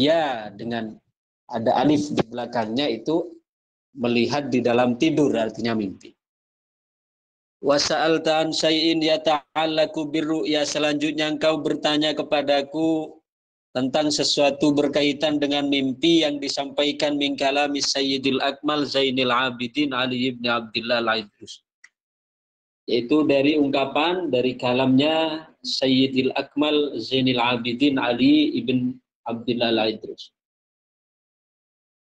ru'ya dengan ada alif di belakangnya itu melihat di dalam tidur, artinya mimpi. Wa sa'alta an syai'in yata'allaku birru'ya, selanjutnya engkau bertanya kepadaku tentang sesuatu berkaitan dengan mimpi yang disampaikan min kalami Sayyidil Akmal Zainil Abidin Ali ibn Abdillah al-Idrus, yaitu dari ungkapan dari kalamnya Sayyidil Akmal Zainil Abidin Ali ibn Abdillah al-Idrus.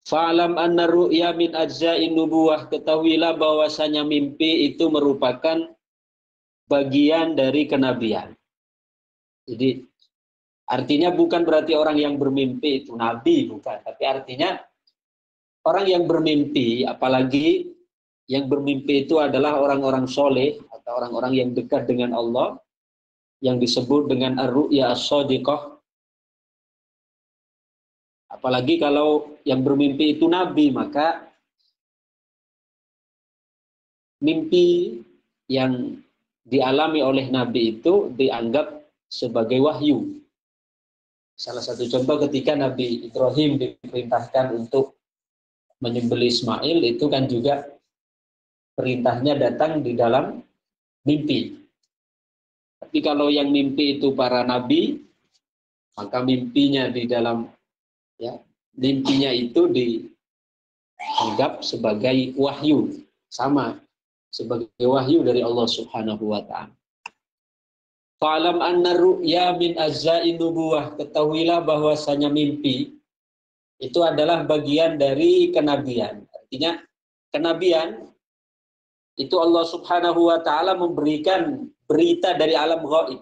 Fa'alam anna ru'ya min ajza'in nubuwah, ketahuilah bahwasanya mimpi itu merupakan bagian dari kenabian. Jadi artinya bukan berarti orang yang bermimpi itu nabi, bukan. Tapi artinya orang yang bermimpi, apalagi yang bermimpi itu adalah orang-orang soleh atau orang-orang yang dekat dengan Allah, yang disebut dengan ar-ru'ya as-shadiqah. Apalagi kalau yang bermimpi itu nabi, maka mimpi yang dialami oleh nabi itu dianggap sebagai wahyu. Salah satu contoh ketika Nabi Ibrahim diperintahkan untuk menyembelih Ismail, itu kan juga perintahnya datang di dalam mimpi. Tapi kalau yang mimpi itu para nabi, maka mimpinya di dalam mimpinya itu dianggap sebagai wahyu, sama sebagai wahyu dari Allah Subhanahu wa ta'ala. Fa'alam anna ru'ya min ajza'in nubuwah, ketahuilah bahwasanya mimpi itu adalah bagian dari kenabian. Artinya kenabian itu Allah Subhanahu wa ta'ala memberikan berita dari alam gaib.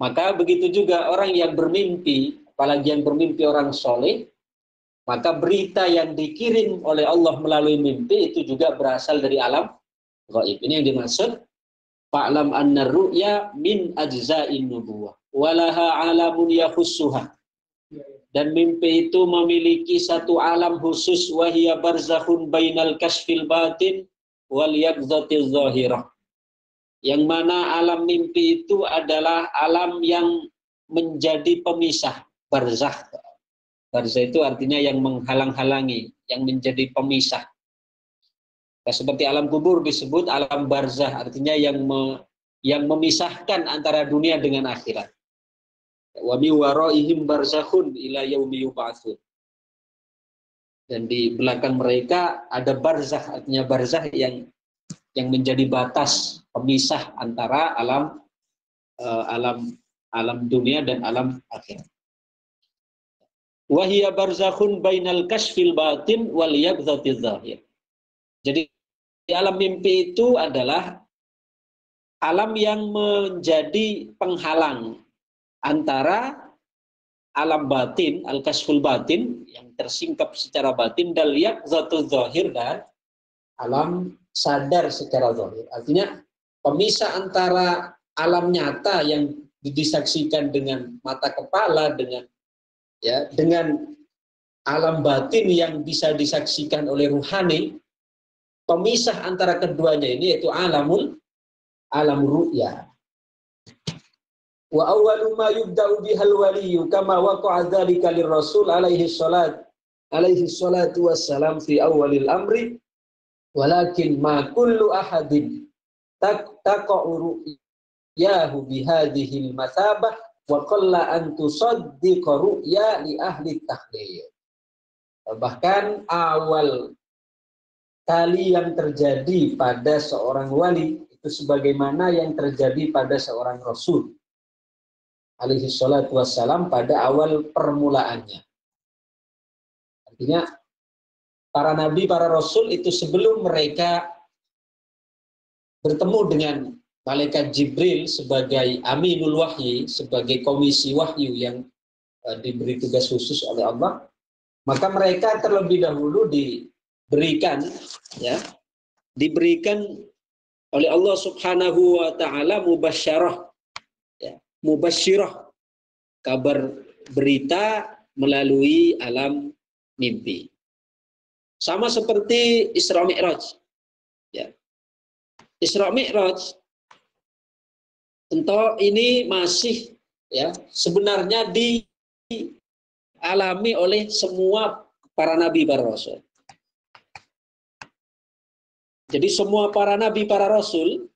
Maka begitu juga orang yang bermimpi, apalagi yang bermimpi orang soleh, maka berita yang dikirim oleh Allah melalui mimpi itu juga berasal dari alam gaib. Ini yang dimaksud fa'lam anna ru'ya min ajza'in nubuwah walaha alamun yakhussuha. Dan mimpi itu memiliki satu alam khusus, wahia barzakhun bainal kasfil batin wal yaqzatil zahirah. Yang mana alam mimpi itu adalah alam yang menjadi pemisah, barzakh. Barzakh itu artinya yang menghalang-halangi, yang menjadi pemisah. Nah, seperti alam kubur disebut alam barzakh, artinya yang memisahkan antara dunia dengan akhirat. Wa mi waraihim barzakhun ila yaumi yub'atsun. Dan di belakang mereka ada barzakh, artinya barzakh yang menjadi batas pemisah antara alam dunia dan alam akhirat. Wa hiya barzakhun bainal kasfil batin wal yaqzatiz zahir. Jadi alam mimpi itu adalah alam yang menjadi penghalang antara alam batin, al-kasful batin, yang tersingkap secara batin, dan yaqzatuz zahir, dan alam sadar secara zahir. Artinya pemisah antara alam nyata yang disaksikan dengan mata kepala dengan alam batin yang bisa disaksikan oleh ruhani. Pemisah antara keduanya ini yaitu alam ru'ya. Wa awwalu ma yubda'u bihal waliyyu kama waqa'a dzalika lirrasul alaihi salatu wassalam fi awwalil amri. Walakin ma kullu ahadin taqa'u ru'yahu bihadhil mathabah wa qalla an tusaddiqa ru'ya li ahli tahlil. Bahkan awal kali yang terjadi pada seorang wali itu sebagaimana yang terjadi pada seorang rasul alaihi salatu wassalam pada awal permulaannya. Artinya para nabi, para rasul itu sebelum mereka bertemu dengan malaikat Jibril sebagai aminul wahyi, sebagai komisi wahyu yang diberi tugas khusus oleh Allah, maka mereka terlebih dahulu diberikan oleh Allah Subhanahu wa ta'ala mubasyirah, kabar berita melalui alam mimpi. Sama seperti Isra Mi'raj. Isra Mi'raj tentu ini masih sebenarnya dialami oleh semua para nabi, para rasul. Jadi semua para nabi, para rasul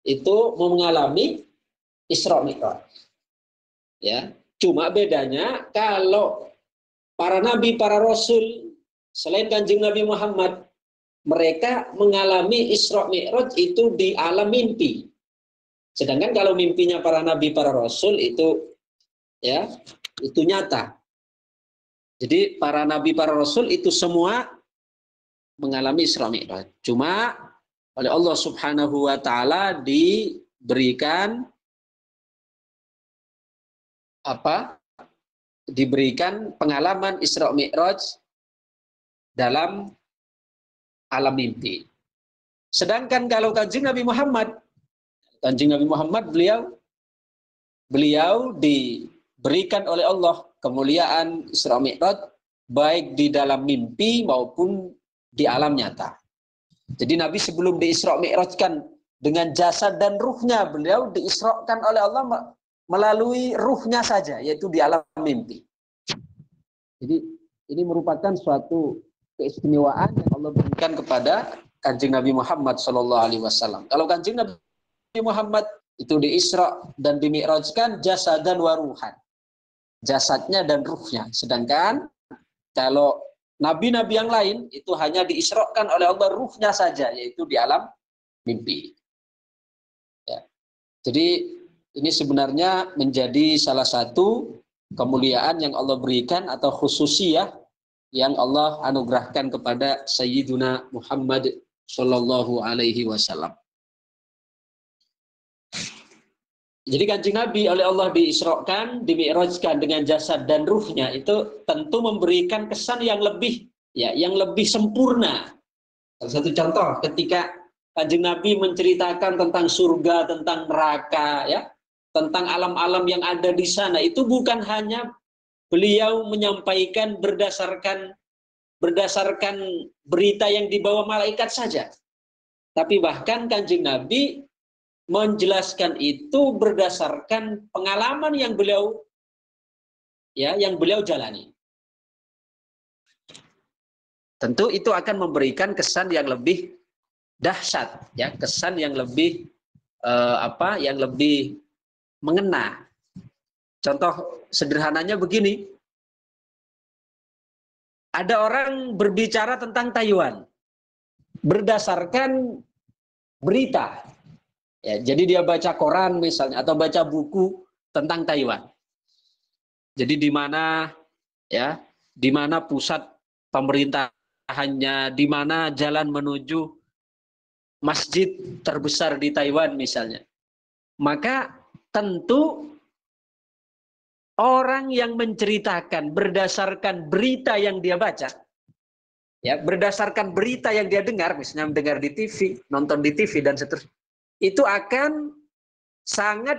itu mengalami Isra Mi'raj. Ya, cuma bedanya kalau para nabi, para rasul selain Kanjeng Nabi Muhammad, mereka mengalami Isra Mi'raj itu di alam mimpi. Sedangkan kalau mimpinya para nabi, para rasul itu ya, itu nyata. Jadi para nabi, para rasul itu semua mengalami Isra Mi'raj. Cuma oleh Allah Subhanahu wa taala diberikan diberikan pengalaman Isra Mi'raj dalam alam mimpi. Sedangkan kalau Kanjeng Nabi Muhammad beliau diberikan oleh Allah kemuliaan Isra Mi'raj baik di dalam mimpi maupun di alam nyata. Jadi Nabi sebelum diisra mi'rajkan dengan jasad dan ruhnya, beliau diisrakan oleh Allah melalui ruhnya saja, yaitu di alam mimpi. Jadi ini merupakan suatu keistimewaan yang Allah berikan kepada Kanjeng Nabi Muhammad SAW. Kalau Kanjeng Nabi Muhammad itu diisra dan dimi'rajkan jasad dan waruhan, jasadnya dan ruhnya. Sedangkan kalau nabi-nabi yang lain itu hanya diisrakan oleh Allah ruhnya saja, yaitu di alam mimpi. Ya. Jadi ini sebenarnya menjadi salah satu kemuliaan yang Allah berikan atau khususiyah yang Allah anugerahkan kepada Sayyiduna Muhammad Sallallahu Alaihi Wasallam. Jadi Kanjeng Nabi oleh Allah diisrakan, dimi'rajkan dengan jasad dan ruhnya, itu tentu memberikan kesan yang lebih sempurna. Salah satu contoh ketika Kanjeng Nabi menceritakan tentang surga, tentang neraka, ya, tentang alam-alam yang ada di sana, itu bukan hanya beliau menyampaikan berdasarkan berita yang dibawa malaikat saja, tapi bahkan Kanjeng Nabi menjelaskan itu berdasarkan pengalaman yang beliau jalani. Tentu itu akan memberikan kesan yang lebih dahsyat, ya, kesan yang lebih yang lebih mengena. Contoh sederhananya begini. Ada orang berbicara tentang Taiwan berdasarkan berita. Ya, jadi dia baca koran misalnya atau baca buku tentang Taiwan. Jadi di mana pusat pemerintahannya, di mana jalan menuju masjid terbesar di Taiwan misalnya. Maka tentu orang yang menceritakan berdasarkan berita yang dia baca, ya, berdasarkan berita yang dia dengar, misalnya mendengar di TV, nonton di TV dan seterusnya, itu akan sangat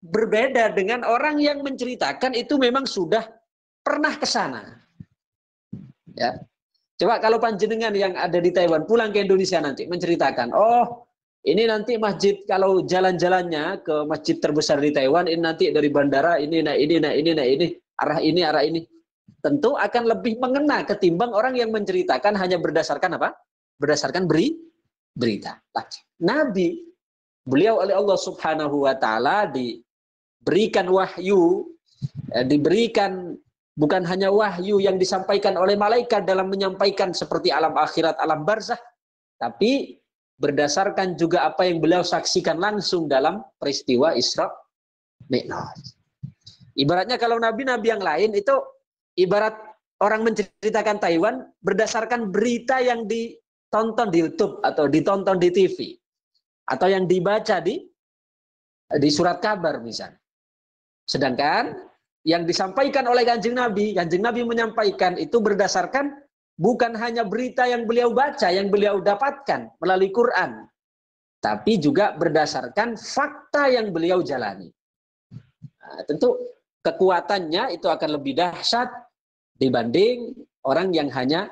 berbeda dengan orang yang menceritakan itu memang sudah pernah ke sana. Ya. Coba kalau panjenengan yang ada di Taiwan pulang ke Indonesia nanti menceritakan, oh ini nanti masjid, kalau jalan-jalannya ke masjid terbesar di Taiwan, ini nanti dari bandara ini, arah ini. Tentu akan lebih mengena ketimbang orang yang menceritakan hanya berdasarkan apa? Berdasarkan berita. Nabi, beliau oleh Allah Subhanahu wa taala diberikan wahyu, diberikan bukan hanya wahyu yang disampaikan oleh malaikat dalam menyampaikan seperti alam akhirat, alam barzah, tapi berdasarkan juga apa yang beliau saksikan langsung dalam peristiwa Isra Mi'raj. Ibaratnya kalau nabi-nabi yang lain itu ibarat orang menceritakan Taiwan berdasarkan berita yang ditonton di YouTube atau ditonton di TV. Atau yang dibaca di surat kabar misalnya. Sedangkan yang disampaikan oleh Kanjeng Nabi menyampaikan itu berdasarkan bukan hanya berita yang beliau baca, yang beliau dapatkan melalui Quran, tapi juga berdasarkan fakta yang beliau jalani. Nah, tentu kekuatannya itu akan lebih dahsyat dibanding orang yang hanya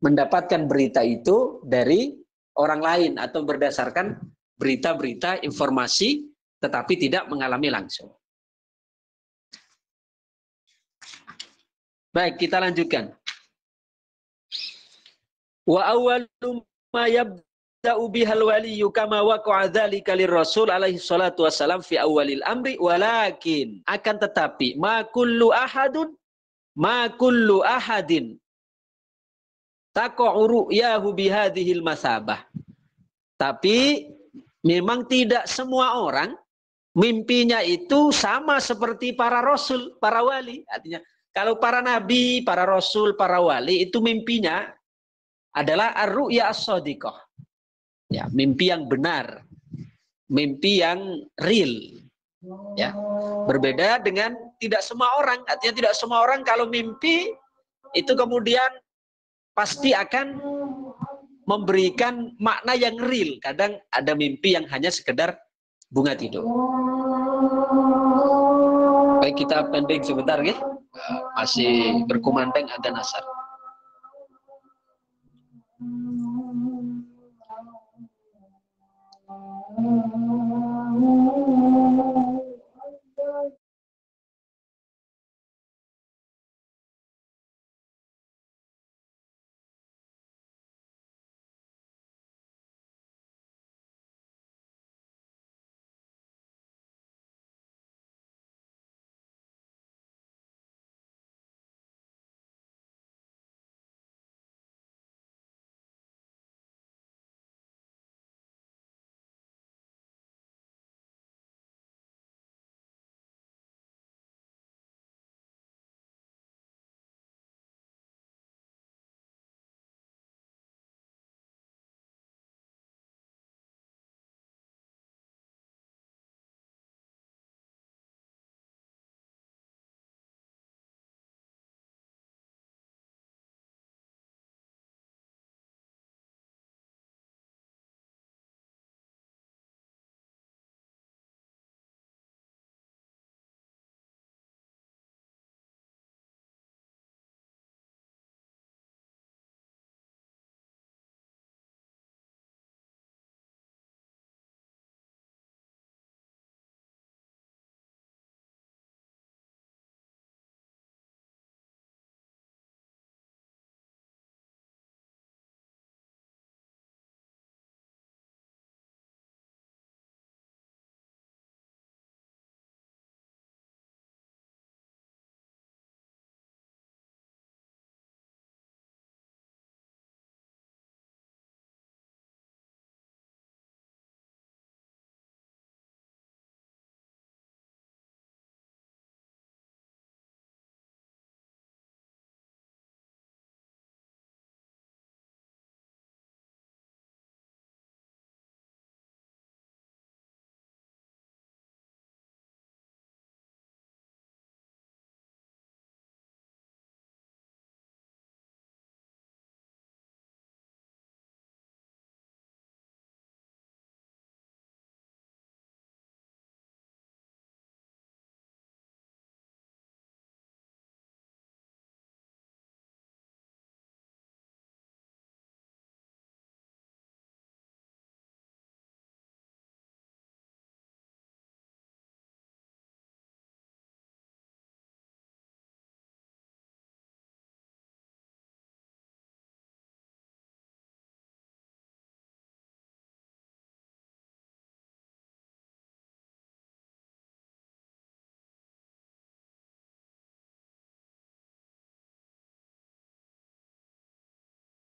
mendapatkan berita itu dari orang lain atau berdasarkan berita-berita informasi tetapi tidak mengalami langsung. Baik, kita lanjutkan. Wa awwalu ma yabda'u bihal waliyyu kama waqa'a dzalika lirrasul alaihi salatu wassalam fi awwalil amri, walakin akan tetapi ma kullu ahadin taqa'u ru'yahu bihadhil masabah. Tapi memang tidak semua orang mimpinya itu sama seperti para rasul, para wali. Artinya kalau para nabi, para rasul, para wali itu mimpinya adalah ar-ru'ya as-shadiqah. Ya, mimpi yang benar. Mimpi yang real. Ya. Berbeda dengan tidak semua orang. Artinya tidak semua orang kalau mimpi itu kemudian pasti akan memberikan makna yang real. Kadang ada mimpi yang hanya sekedar bunga tidur. Baik, kita pending sebentar ya. Masih berkumandang adzan asar.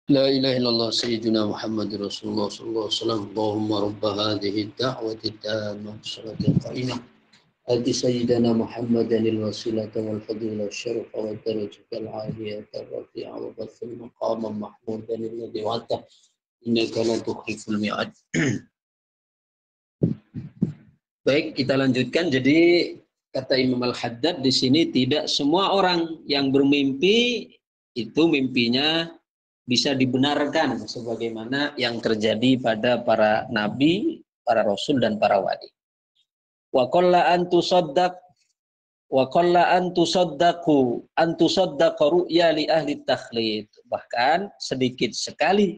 La ilaha illallah sayyidina Muhammad Rasulullah sallallahu alaihi wasallam. Allahumma rabb hadhihi ad-da'wati at-tammah salatul qa'imah. Ati sayyidina Muhammadan al-wasilata wal fadila syaraf wa darajata al-'aliyata rafi'a wa bathil maqama mahmudan alladhi wa'ata innaka la tukhliful mi'ad. Baik, kita lanjutkan. Jadi kata Imam Al-Haddad di sini tidak semua orang yang bermimpi itu mimpinya bisa dibenarkan sebagaimana yang terjadi pada para nabi, para rasul dan para wali. Wa qalla an tusaddaqu ru'ya li ahli takhlid. Bahkan sedikit sekali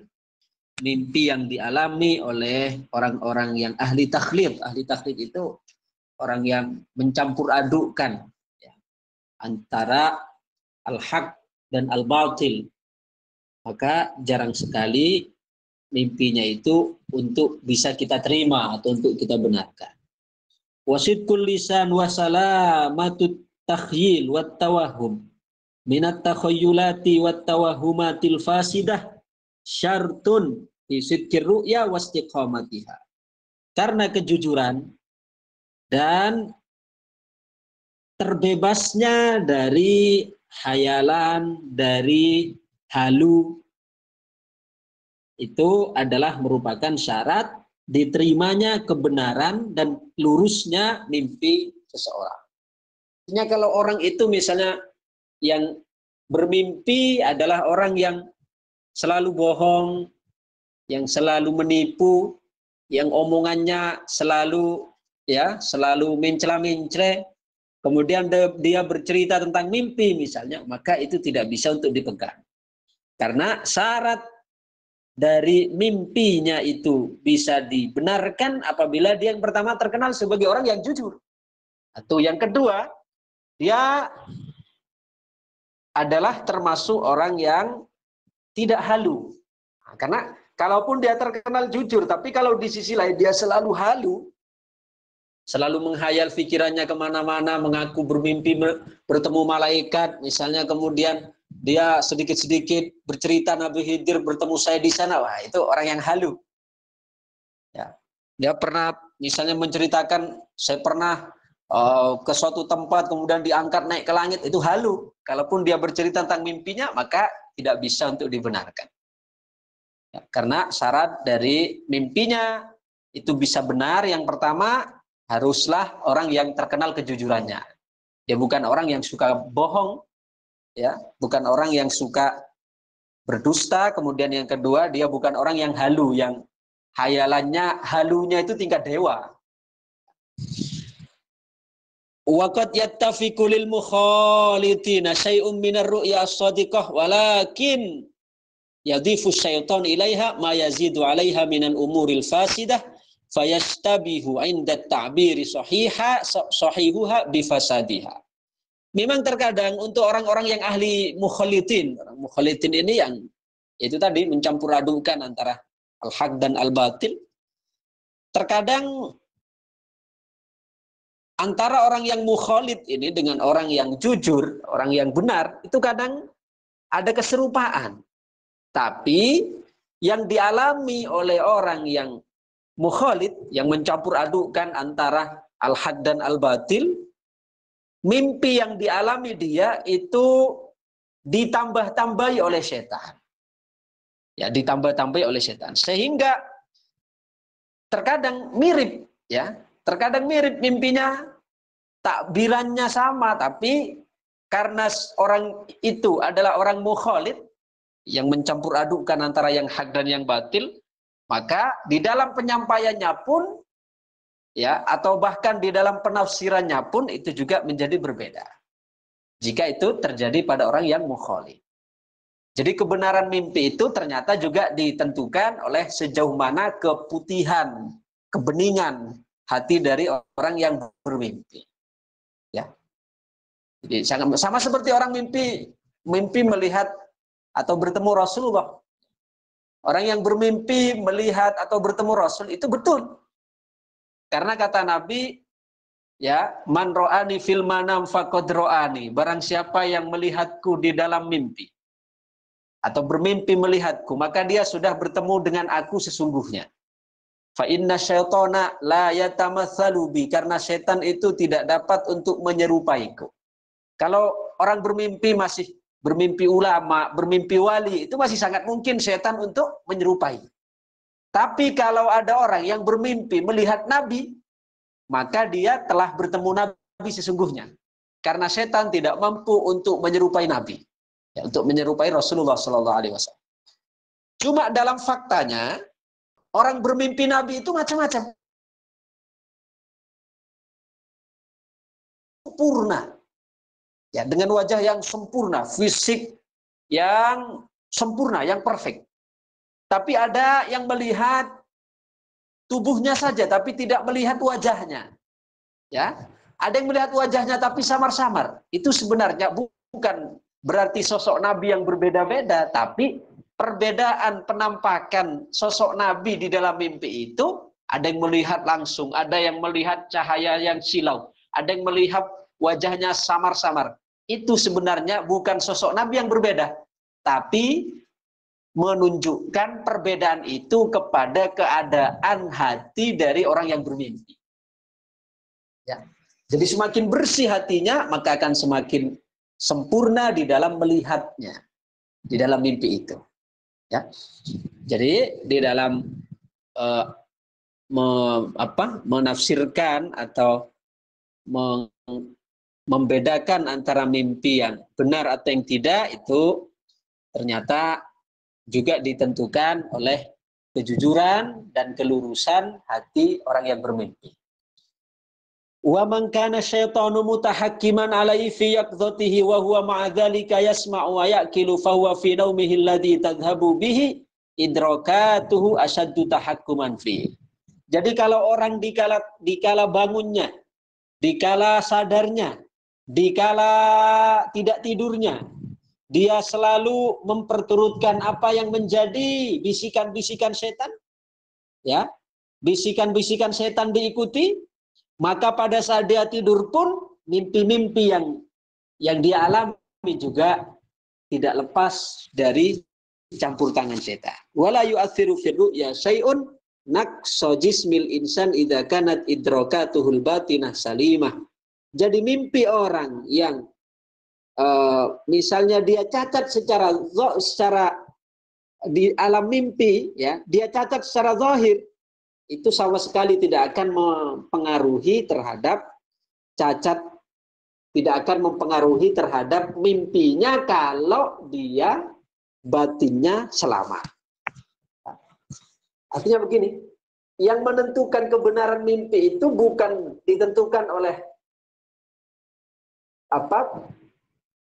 mimpi yang dialami oleh orang-orang yang ahli takhlid. Ahli takhlid itu orang yang mencampur adukkan ya, antara al-haq dan al-batil. Maka jarang sekali mimpinya itu untuk bisa kita terima atau untuk kita benarkan. Wasidqul lisan wa salamatut takhyil wat tawahhum minat takhayyulati wat tawahumatil fasidah syartun fi sidqir ru'ya wastiqamatiha. Karena kejujuran dan terbebasnya dari hayalan, dari halu, itu adalah merupakan syarat diterimanya kebenaran dan lurusnya mimpi seseorang. Artinya kalau orang itu misalnya yang bermimpi adalah orang yang selalu bohong, yang selalu menipu, yang omongannya selalu mencela-mencela, kemudian dia bercerita tentang mimpi misalnya, maka itu tidak bisa untuk dipegang. Karena syarat dari mimpinya itu bisa dibenarkan apabila dia yang pertama terkenal sebagai orang yang jujur. Atau yang kedua, dia adalah termasuk orang yang tidak halu. Nah, karena kalaupun dia terkenal jujur, tapi kalau di sisi lain dia selalu halu, selalu menghayal pikirannya kemana-mana, mengaku bermimpi bertemu malaikat, misalnya kemudian dia sedikit-sedikit bercerita Nabi Khidir bertemu saya di sana, wah itu orang yang halu. Ya. Dia pernah misalnya menceritakan, saya pernah ke suatu tempat kemudian diangkat naik ke langit, itu halu. Kalaupun dia bercerita tentang mimpinya, maka tidak bisa untuk dibenarkan. Ya, karena syarat dari mimpinya itu bisa benar, yang pertama haruslah orang yang terkenal kejujurannya. Dia bukan orang yang suka bohong, ya, bukan orang yang suka berdusta. Kemudian yang kedua, dia bukan orang yang halu, yang halunya itu tingkat dewa. Waqad yattafiqu lil mukhalitina syai'un minar ru'ya as-shadiqah walakin yadhifu syaitan ilaiha ma yazidu 'alaiha minal umuril fasidah fayastabihu 'inda at-ta'biri sahihuha bifasadiha. Memang terkadang untuk orang-orang yang ahli mukhalitin, orang mukhalitin ini yang itu tadi mencampur adukan antara al-haq dan al-batil, terkadang antara orang yang mukhalid ini dengan orang yang jujur, orang yang benar, itu kadang ada keserupaan. Tapi yang dialami oleh orang yang mukhalid, yang mencampur adukan antara al-haq dan al-batil, mimpi yang dialami dia itu ditambah-tambahi oleh setan. Ya, ditambah-tambahi oleh setan. Sehingga terkadang mirip, ya. Terkadang mirip mimpinya, takbirannya sama, tapi karena orang itu adalah orang mukhalid yang mencampur adukan antara yang hak dan yang batil, maka di dalam penyampaiannya pun, ya, atau bahkan di dalam penafsirannya pun itu juga menjadi berbeda. Jika itu terjadi pada orang yang mukhalid. Jadi kebenaran mimpi itu ternyata juga ditentukan oleh sejauh mana keputihan, kebeningan hati dari orang yang bermimpi. Ya. Jadi sama seperti orang mimpi melihat atau bertemu Rasulullah. Orang yang bermimpi melihat atau bertemu Rasul itu betul. Karena kata Nabi, ya, man ro'ani fil manam faqad ro'ani. Barang siapa yang melihatku di dalam mimpi atau bermimpi melihatku, maka dia sudah bertemu dengan aku sesungguhnya. Fa inna syaitana la yatamatsalu bi, karena setan itu tidak dapat untuk menyerupaiku. Kalau orang bermimpi masih bermimpi ulama, bermimpi wali, itu masih sangat mungkin setan untuk menyerupai. Tapi kalau ada orang yang bermimpi melihat Nabi, maka dia telah bertemu Nabi sesungguhnya. Karena setan tidak mampu untuk menyerupai Nabi, ya, untuk menyerupai Rasulullah SAW. Cuma dalam faktanya, orang bermimpi Nabi itu macam-macam. Sempurna. Ya, dengan wajah yang sempurna, fisik yang sempurna, yang perfect. Tapi ada yang melihat tubuhnya saja, tapi tidak melihat wajahnya. Ya, ada yang melihat wajahnya tapi samar-samar. Itu sebenarnya bukan berarti sosok Nabi yang berbeda-beda, tapi perbedaan penampakan sosok Nabi di dalam mimpi itu, ada yang melihat langsung, ada yang melihat cahaya yang silau, ada yang melihat wajahnya samar-samar. Itu sebenarnya bukan sosok Nabi yang berbeda, tapi menunjukkan perbedaan itu kepada keadaan hati dari orang yang bermimpi. Ya. Jadi semakin bersih hatinya, maka akan semakin sempurna di dalam melihatnya, di dalam mimpi itu. Ya. Jadi di dalam menafsirkan atau membedakan antara mimpi yang benar atau yang tidak, itu ternyata juga ditentukan oleh kejujuran dan kelurusan hati orang yang bermimpi. Wa man kana syaitanu mutahakkiman alaihi fi yaqdhatihi wa huwa ma'a dzalika yasma'u wa ya'kilu fa huwa fi naumihi alladhi tadhhabu bihi idrakatuhu ashaddu tahakkuman fi. Jadi kalau orang dikala bangunnya, dikala sadarnya, dikala tidak tidurnya, dia selalu memperturutkan apa yang menjadi bisikan-bisikan setan, ya, bisikan-bisikan setan diikuti, maka pada saat dia tidur pun mimpi-mimpi yang dia alami juga tidak lepas dari campur tangan setan. Wala yu'athiru fi ru'ya syai'un naqsa jismil insan idza kanat idrakatuhul batinah salimah. Jadi mimpi orang yang misalnya dia cacat secara di alam mimpi, ya, dia cacat secara zahir, itu sama sekali tidak akan mempengaruhi terhadap cacat, tidak akan mempengaruhi terhadap mimpinya kalau dia batinnya selamat. Artinya begini, yang menentukan kebenaran mimpi itu bukan ditentukan oleh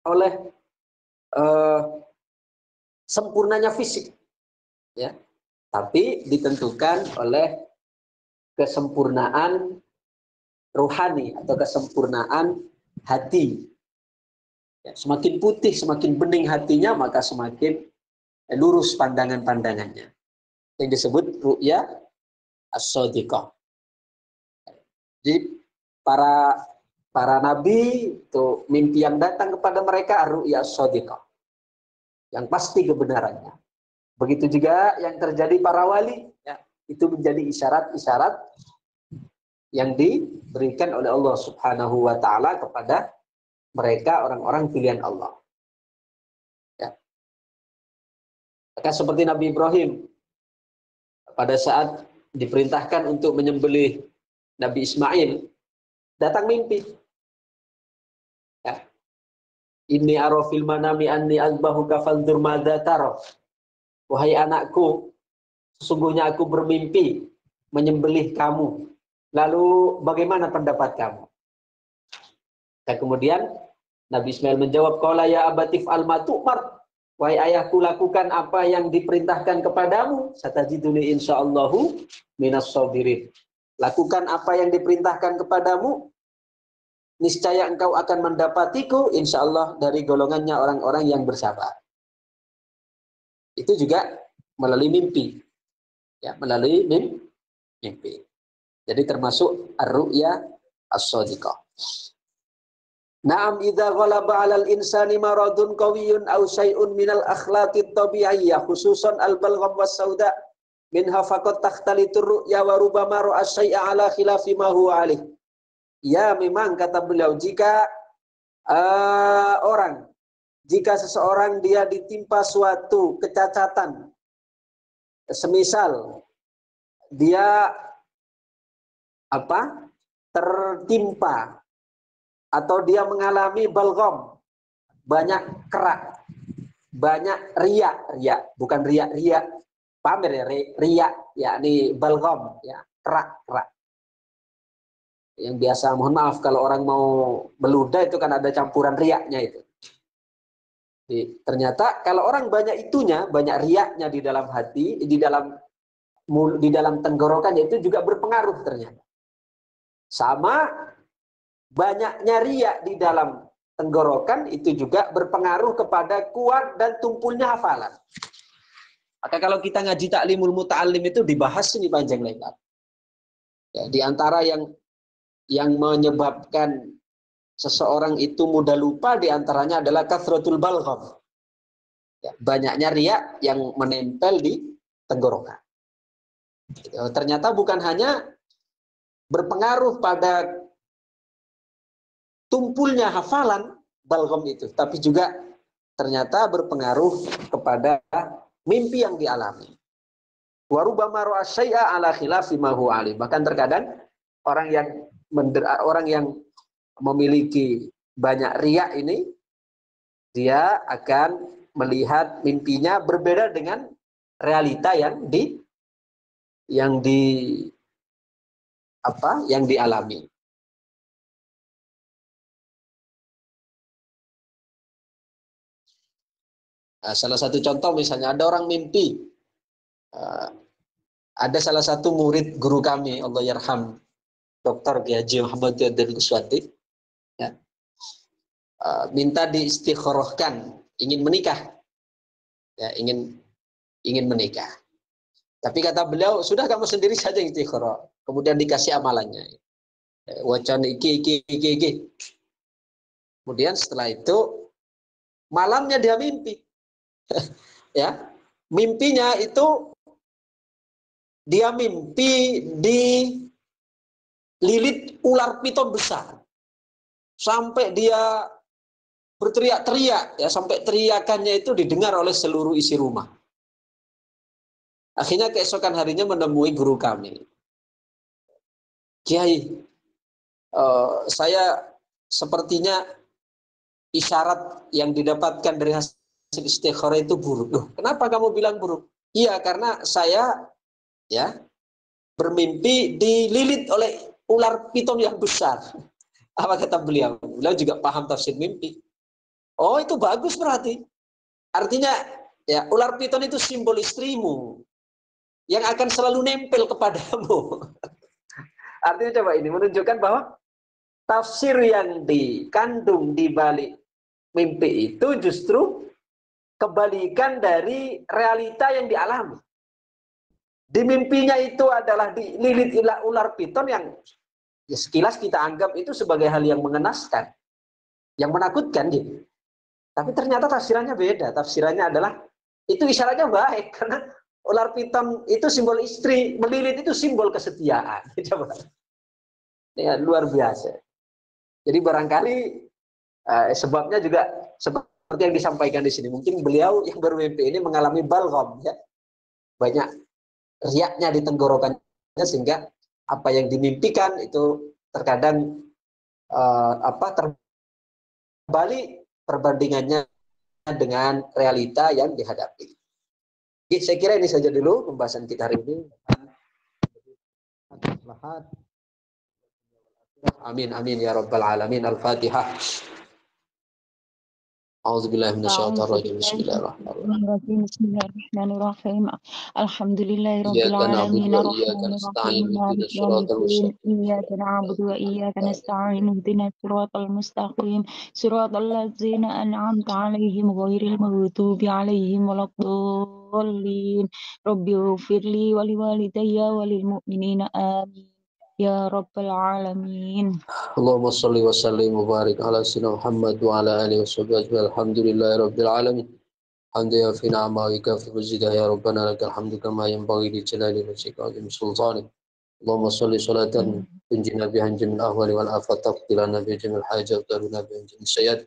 oleh sempurnanya fisik, ya, tapi ditentukan oleh kesempurnaan rohani atau kesempurnaan hati. Ya, semakin putih, semakin bening hatinya, maka semakin lurus pandangan-pandangannya. Yang disebut ru'ya as-shadiqah. Jadi para nabi itu mimpi yang datang kepada mereka ru'ya as-shadiqah, yang pasti kebenarannya. Begitu juga yang terjadi para wali, ya, itu menjadi isyarat-isyarat yang diberikan oleh Allah Subhanahu wa taala kepada mereka, orang-orang pilihan Allah. Ya. Maka seperti Nabi Ibrahim pada saat diperintahkan untuk menyembelih Nabi Ismail, datang mimpi. Ya. Inni ara fil manami anni azbahuka fanzur madza tara. Wahai anakku, sesungguhnya aku bermimpi menyembelih kamu. Lalu bagaimana pendapat kamu? Dan kemudian Nabi Ismail menjawab, qala ya abatif al-ma tu'mar. Wahai ayahku, lakukan apa yang diperintahkan kepadamu. Satajiduni insyaallahu minas sabirin. Lakukan apa yang diperintahkan kepadamu, niscaya engkau akan mendapatiku insyaallah dari golongannya orang-orang yang bersabar. Itu juga melalui mimpi. Ya, melalui mimpi. Jadi termasuk ar-ru'ya as-shadiqah. Na'am idza ghalaba 'alal insani maradun qawiyyun aw syai'un minal akhlaqit tabi'iyyah khususan al-balgham was-sauda minha faqad takhtalitu ru'ya wa rubama ra'a syai'a 'ala khilafi ma huwa 'alaih. Ya, memang kata beliau, jika seseorang dia ditimpa suatu kecacatan, semisal dia tertimpa atau dia mengalami balgham, banyak kerak, banyak riak, bukan riak pamer ya, riak, yakni balgham, ya, kerak. Yang biasa, mohon maaf, kalau orang mau meludah itu kan ada campuran riaknya itu. Jadi, ternyata kalau orang banyak itunya, banyak riaknya di dalam hati, di dalam tenggorokannya, itu juga berpengaruh ternyata. Sama banyaknya riak di dalam tenggorokan itu juga berpengaruh kepada kuat dan tumpulnya hafalan. Maka kalau kita ngaji taklimul muta'allim itu dibahas ini panjang lebar. Ya, di antara yang menyebabkan seseorang itu mudah lupa di antaranya adalah kathratul balgham. Ya, banyaknya riak yang menempel di tenggorokan. Ya, ternyata bukan hanya berpengaruh pada tumpulnya hafalan balgham itu, tapi juga ternyata berpengaruh kepada mimpi yang dialami. Wa rubbama ra'a syai'a ala khilafi ma huwa alim. Bahkan terkadang orang yang memiliki banyak riak ini, dia akan melihat mimpinya berbeda dengan realita yang dialami. Nah, salah satu contoh misalnya ada orang mimpi, ada salah satu murid guru kami, Allah yarham, Dr. Haji Muhammad Yadil Kuswati, ya, minta diistikharahkan, ingin menikah, ya, ingin menikah. Tapi kata beliau, sudah kamu sendiri saja yang istikharah. Kemudian dikasih amalannya. Wacana iki. Kemudian setelah itu malamnya dia mimpi. Ya, mimpinya itu dia mimpi dililit ular piton besar. Sampai dia berteriak-teriak, ya, sampai teriakannya itu didengar oleh seluruh isi rumah. Akhirnya keesokan harinya menemui guru kami. Kiai, saya sepertinya isyarat yang didapatkan dari hasil istikharah itu buruk. Loh, kenapa kamu bilang buruk? Iya, karena saya, ya, bermimpi dililit oleh ular piton yang besar. Apa kata beliau? Beliau juga paham tafsir mimpi. Oh, itu bagus berarti. Artinya, ya, ular piton itu simbol istrimu yang akan selalu nempel kepadamu. Artinya coba ini menunjukkan bahwa tafsir yang dikandung di balik mimpi itu justru kebalikan dari realita yang dialami. Di mimpinya itu adalah dililit ular piton yang ya sekilas kita anggap itu sebagai hal yang mengenaskan, yang menakutkan gitu. Tapi ternyata tafsirannya beda. Tafsirannya adalah itu isyaratnya baik karena ular piton itu simbol istri, melilit itu simbol kesetiaan. Coba, ya, luar biasa. Jadi barangkali sebabnya juga seperti yang disampaikan di sini. Mungkin beliau yang bermimpi ini mengalami balgham, ya, banyak riaknya di tenggorokannya sehingga apa yang dimimpikan itu terkadang terbalik perbandingannya dengan realita yang dihadapi. Jadi, saya kira ini saja dulu pembahasan kita hari ini. Amin amin ya rabbal alamin. Al-Fatihah. A'udzubillahi minasyaitonirrajim. Bismillahirrahmanirrahim. Bismillahirrahmanirrahim. Alhamdulillahirabbil Iyyaka na'budu alamin wa iyyaka nasta'in. arrahmanirrahim Ihdinas siratal mustaqim. iyyaka na'budu wa iyyaka nasta'in ihdinas siratal mustaqim siratal ladzina an'amta 'alaihim ghairil maghdubi 'alaihim waladdallin. Rabbighfirli wa liwalidayya wa lil mu'minina amin ya rabbal alamin. Allahumma shalli wa sallim wa barik ala sayyidina Muhammad wa ala alihi wa sahbihi. Alhamdulillahi rabbil alamin. Hamdan yafi ni'ama wa yukafi mazidah ya rabbana lakal hamdu kama yanbaghi li jalali wajhika wa azimi sultanik. Allahumma shalli salatan tunjina biha min ahwali wal afat taqdilana bi jamil hajat daruna bi jamil sayyid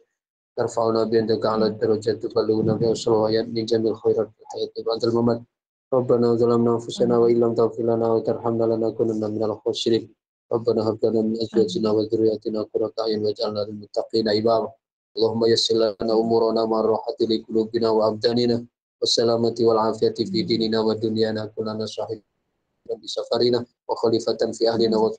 tarfa'una bi indaka ala darajat tubaluna bi usrawayat min jamil khairat ta'ati ba'dal mamat. Rabbana zalamna anfusana wa illam taghfir lana wa tarhamna lanakunanna minal khasirin. Rabbana hab lana min azwajina wa dhurriyyatina qurrata a'yun waj'alna lil muttaqina imama. Allahumma yassir lana umurana ma rahati li qulubina wa abdanina wassalamati wal afiyati fi dinina wa dunyana kullana sahiban bi safarina wa khalifatan fi ahlina wa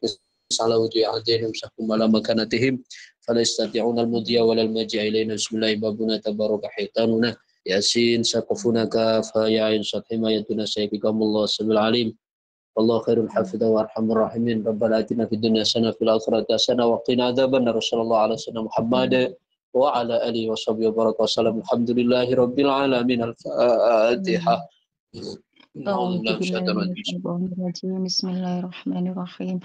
salawatu ya ahdihim sahum ala makanatihim fala yastati'una al-mudhiya wal maji'a ilayna bismillahi babuna tabaraka hitanuna Yasin saqafuna kafa ya'in sathima yatuna sayyidikamullah samil alim. Allah khairul hafidha wa arhamur rahimin. Rabbana atina fid dunya hasanah fil akhirati hasanah wa qina adzabannar. Sallallahu alaihi wasallam Muhammad wa ala alihi washabbihi wa baraka wasallam. Alhamdulillahirabbil alamin. Al-Fatihah. Bismillahirrahmanirrahim. Bismillahirrahmanirrahim.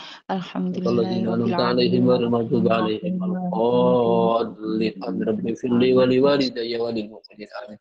الذين أنعمت Alhamdulillahirabbil عليهم غير المغضوب alamin. عليهم ولا الضالين. آمين. رب اغفر لي ولوالدي وللمؤمنين آمين.